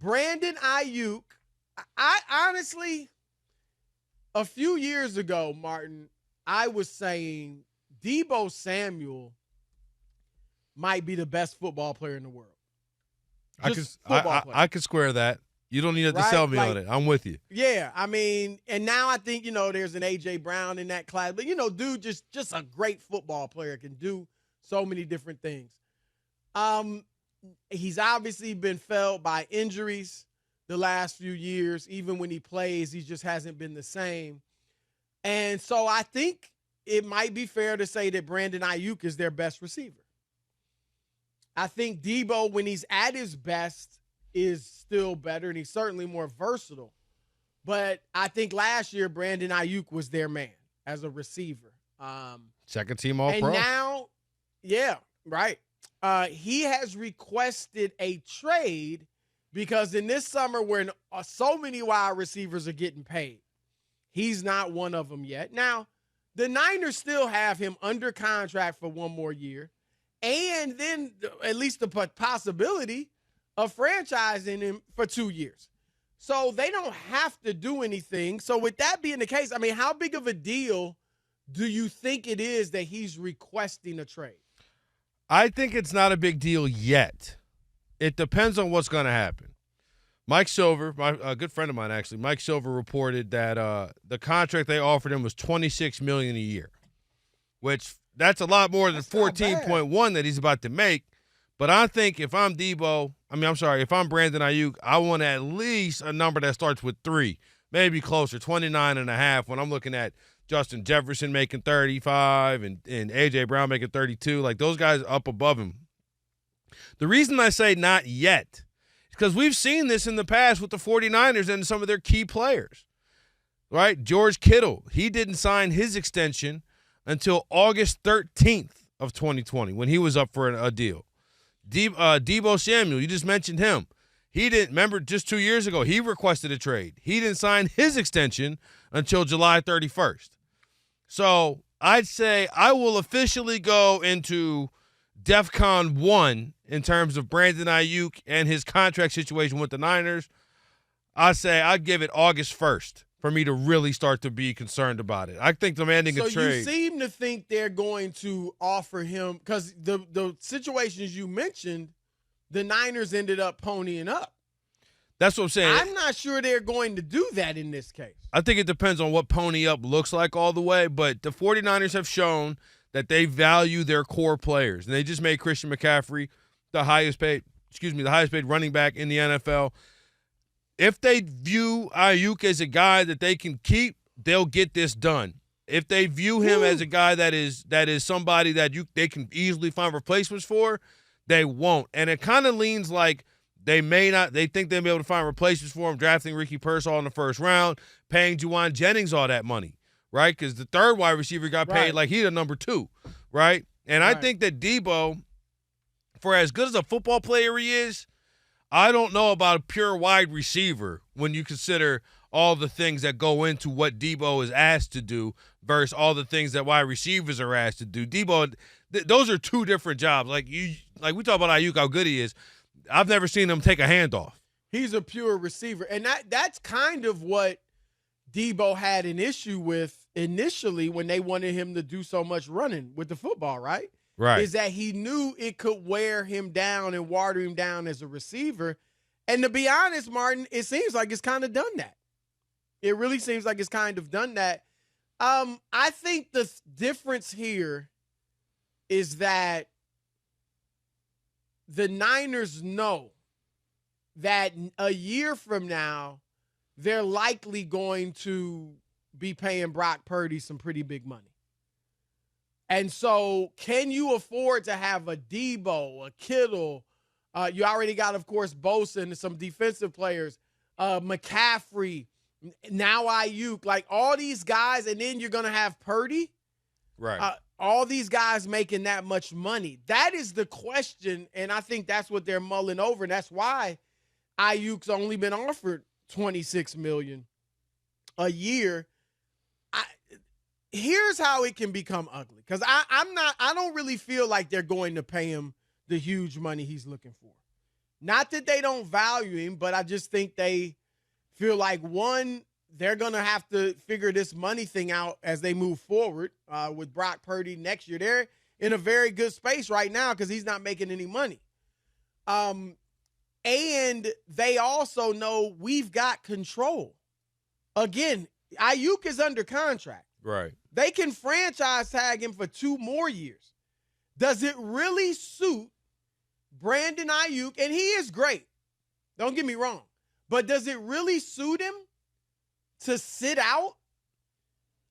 Brandon Aiyuk, I honestly, a few years ago, Martin, I was saying Debo Samuel might be the best football player in the world. Just football player. I could square that. You don't need to sell me on it. I'm with you. Yeah, I mean, and now I think, there's an A.J. Brown in that class. But, dude, just a great football player, can do so many different things. He's obviously been felled by injuries the last few years. Even when he plays, he just hasn't been the same. And so I think it might be fair to say that Brandon Aiyuk is their best receiver. I think Debo, when he's at his best, is still better, and he's certainly more versatile. But I think last year, Brandon Aiyuk was their man as a receiver. Second team All-Pro. And now, yeah, right. He has requested a trade because in this summer when so many wide receivers are getting paid, he's not one of them yet. Now, the Niners still have him under contract for one more year, and then at least the possibility of franchising him for 2 years. So they don't have to do anything. So with that being the case, I mean, how big of a deal do you think it is that he's requesting a trade? I think it's not a big deal yet. It depends on what's going to happen. Mike Silver, a good friend of mine actually, Mike Silver reported that the contract they offered him was $26 million a year, which that's a lot more than 14.1 that he's about to make. But I think if I'm if I'm Brandon Aiyuk, I want at least a number that starts with 3, maybe closer, 29.5 when I'm looking at Justin Jefferson making 35 and A.J. Brown making 32. Like, those guys up above him. The reason I say not yet is because we've seen this in the past with the 49ers and some of their key players, right? George Kittle, he didn't sign his extension until August 13th of 2020 when he was up for a deal. Debo Samuel, you just mentioned him. He didn't, remember just 2 years ago, he requested a trade. He didn't sign his extension until July 31st. So I'd say I will officially go into DEFCON 1 in terms of Brandon Aiyuk and his contract situation with the Niners. I'd say I'd give it August 1st for me to really start to be concerned about it. I think demanding a trade. So you seem to think they're going to offer him, because the situations you mentioned, the Niners ended up ponying up. That's what I'm saying. I'm not sure they're going to do that in this case. I think it depends on what pony up looks like all the way, but the 49ers have shown that they value their core players. And they just made Christian McCaffrey the highest paid running back in the NFL. If they view Aiyuk as a guy that they can keep, they'll get this done. If they view him as a guy that is somebody that they can easily find replacements for, they won't. And it kind of leans like they think they'll be able to find replacements for him, drafting Ricky Pearsall in the first round, paying Juwan Jennings all that money, right? Because the third wide receiver got paid like he's a number 2, right? And I think that Debo, for as good as a football player he is, I don't know about a pure wide receiver when you consider all the things that go into what Debo is asked to do versus all the things that wide receivers are asked to do. Debo, those are 2 different jobs. Like we talk about Aiyuk, how good he is. I've never seen him take a handoff. He's a pure receiver. And that's kind of what Debo had an issue with initially when they wanted him to do so much running with the football, right? Right. Is that he knew it could wear him down and water him down as a receiver. And to be honest, Martin, it seems like it's kind of done that. It really seems like it's kind of done that. I think the difference here is that the Niners know that a year from now, they're likely going to be paying Brock Purdy some pretty big money. And so can you afford to have a Debo, a Kittle? You already got, of course, Bosa and some defensive players, McCaffrey, now Aiyuk, like all these guys, and then you're going to have Purdy. Right. All these guys making that much money. That is the question, and I think that's what they're mulling over, and that's why Aiyuk's only been offered $26 million a year. Here's how it can become ugly, because I don't really feel like they're going to pay him the huge money he's looking for. Not that they don't value him, but I just think they feel like, one, they're going to have to figure this money thing out as they move forward with Brock Purdy next year. They're in a very good space right now because he's not making any money. And they also know we've got control. Again, Aiyuk is under contract. Right. They can franchise tag him for 2 more years. Does it really suit Brandon Aiyuk? And he is great. Don't get me wrong. But does it really suit him to sit out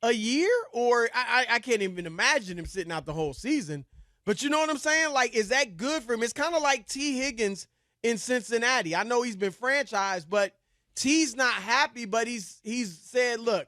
a year? Or I can't even imagine him sitting out the whole season. But you know what I'm saying? Like, is that good for him? It's kind of like T. Higgins in Cincinnati. I know he's been franchised, but T's not happy, but he's said, look,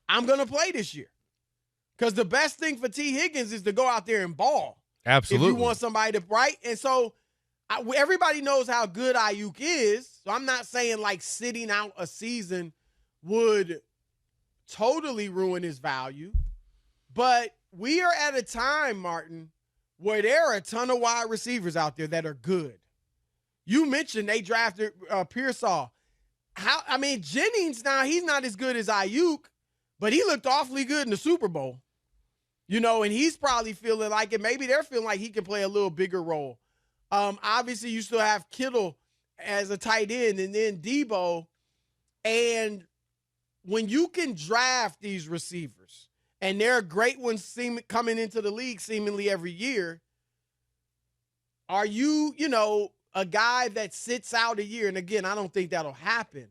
I'm going to play this year. Because the best thing for T. Higgins is to go out there and ball. Absolutely. If you want somebody to, right? And so everybody knows how good Aiyuk is. So I'm not saying like sitting out a season would totally ruin his value. But we are at a time, Martin, where there are a ton of wide receivers out there that are good. You mentioned they drafted Pearsall. Jennings now, he's not as good as Aiyuk, but he looked awfully good in the Super Bowl. You know, and he's probably feeling like it. Maybe they're feeling like he can play a little bigger role. Obviously, you still have Kittle as a tight end and then Debo. And when you can draft these receivers, and there are great ones coming into the league seemingly every year, are you, a guy that sits out a year? And again, I don't think that'll happen.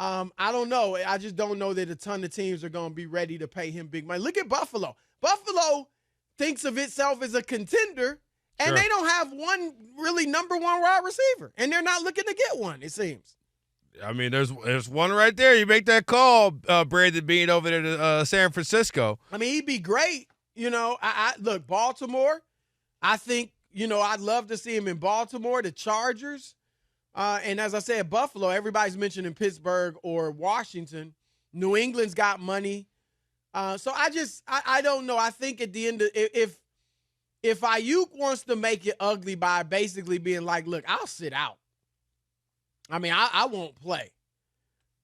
I don't know. I just don't know that a ton of teams are going to be ready to pay him big money. Look at Buffalo. Buffalo thinks of itself as a contender, and they don't have one really number one wide receiver, and they're not looking to get one, it seems. I mean, there's one right there. You make that call, Brandon Bean over there to San Francisco. I mean, he'd be great. Look, Baltimore, I think, I'd love to see him in Baltimore, the Chargers. And as I said, Buffalo, everybody's mentioning Pittsburgh or Washington. New England's got money. So I don't know. I think at the end of if Aiyuk wants to make it ugly by basically being like, look, I'll sit out. I mean, I won't play.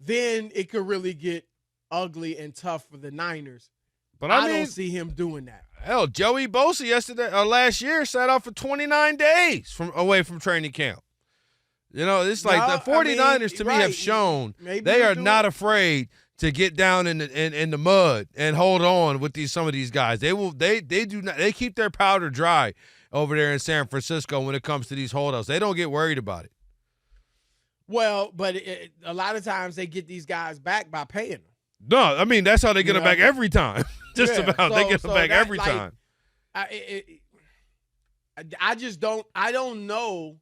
Then it could really get ugly and tough for the Niners. But I don't see him doing that. Hell, Joey Bosa last year sat out for 29 days away from training camp. It's like the 49ers to me have shown they are not afraid to get down in the mud and hold on with some of these guys. They keep their powder dry over there in San Francisco when it comes to these holdouts. They don't get worried about it. Well, but a lot of times they get these guys back by paying them. No, I mean, that's how they get them back every time. They get them back every time. I just don't – I don't know.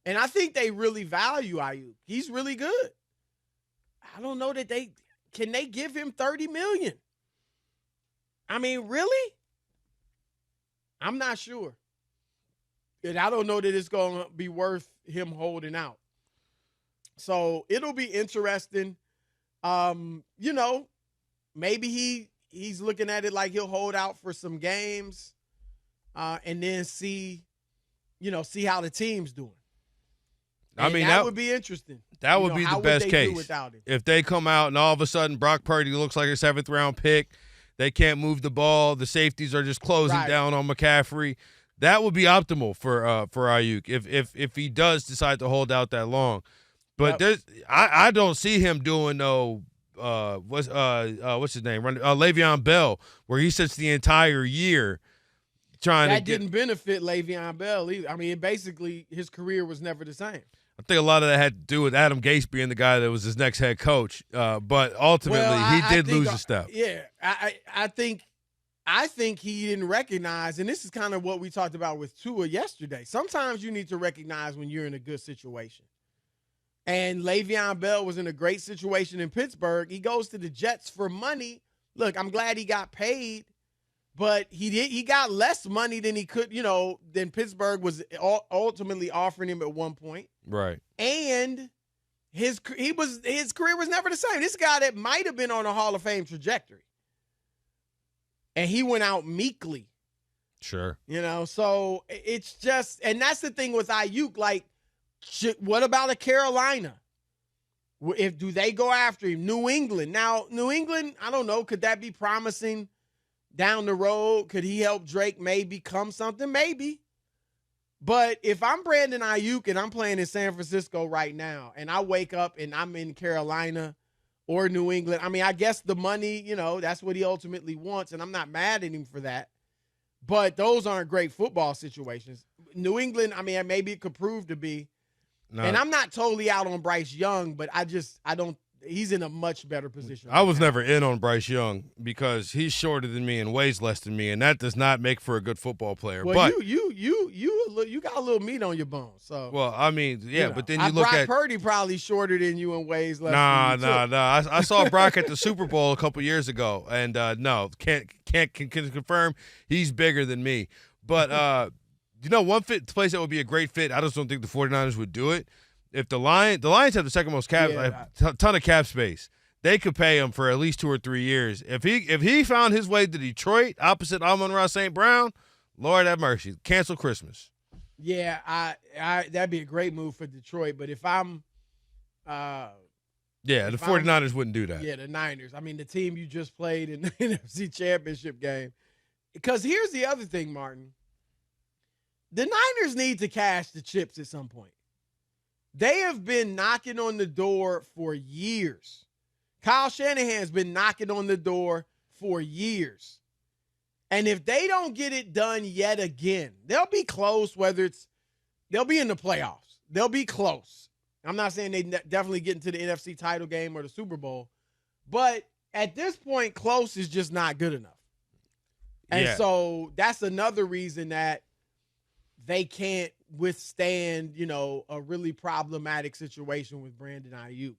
And I think they really value Aiyuk. He's really good. I don't know that can they give him $30 million? I mean, really? I'm not sure. And I don't know that it's going to be worth him holding out. So it'll be interesting. Maybe he's looking at it like he'll hold out for some games and then see how the team's doing. I mean, that would be interesting. That would be the best case. If they come out and all of a sudden Brock Purdy looks like a 7th-round pick, they can't move the ball, the safeties are just closing down on McCaffrey, that would be optimal for Aiyuk if he does decide to hold out that long. But I don't see him doing what's his name? Le'Veon Bell, where he sits the entire year trying that didn't benefit Le'Veon Bell either. I mean, basically his career was never the same. I think a lot of that had to do with Adam Gase being the guy that was his next head coach. But ultimately, he did lose a step. Yeah, I think he didn't recognize, and this is kind of what we talked about with Tua yesterday. Sometimes you need to recognize when you're in a good situation. And Le'Veon Bell was in a great situation in Pittsburgh. He goes to the Jets for money. Look, I'm glad he got paid, but he got less money than he could, than Pittsburgh was ultimately offering him at one point. Right. And his career was never the same. This guy that might have been on a Hall of Fame trajectory. And he went out meekly. Sure. So it's just, and that's the thing with Aiyuk, like, What about a Carolina? Do they go after him? New England. Now, New England, I don't know. Could that be promising down the road? Could he help Drake maybe become something? Maybe. But if I'm Brandon Aiyuk and I'm playing in San Francisco right now and I wake up and I'm in Carolina or New England, I mean, I guess the money, that's what he ultimately wants, and I'm not mad at him for that. But those aren't great football situations. New England, I mean, maybe it could prove to be. No. And I'm not totally out on Bryce Young, but I don't. He's in a much better position. I was never in on Bryce Young because he's shorter than me and weighs less than me, and that does not make for a good football player. Well, but you got a little meat on your bones. So well, I mean, yeah, but then you look at Brock Purdy probably shorter than you and weighs less. Nah. I saw Brock at the Super Bowl a couple years ago, and no, can't confirm he's bigger than me. But one place that would be a great fit, I just don't think the 49ers would do it. If the Lions have the second most cap, ton of cap space, they could pay him for at least 2 or 3 years. If he found his way to Detroit, opposite Amon-Ra St. Brown, Lord have mercy, cancel Christmas. Yeah, I that'd be a great move for Detroit. But if I'm, the 49ers wouldn't do that. Yeah, the Niners. I mean, the team you just played in the NFC Championship game. Because here's the other thing, Martin. The Niners need to cash the chips at some point. They have been knocking on the door for years. Kyle Shanahan's been knocking on the door for years. And if they don't get it done yet again, they'll be close, they'll be in the playoffs. They'll be close. I'm not saying they definitely get into the NFC title game or the Super Bowl, but at this point, close is just not good enough. And so that's another reason that they can't withstand, a really problematic situation with Brandon Aiyuk.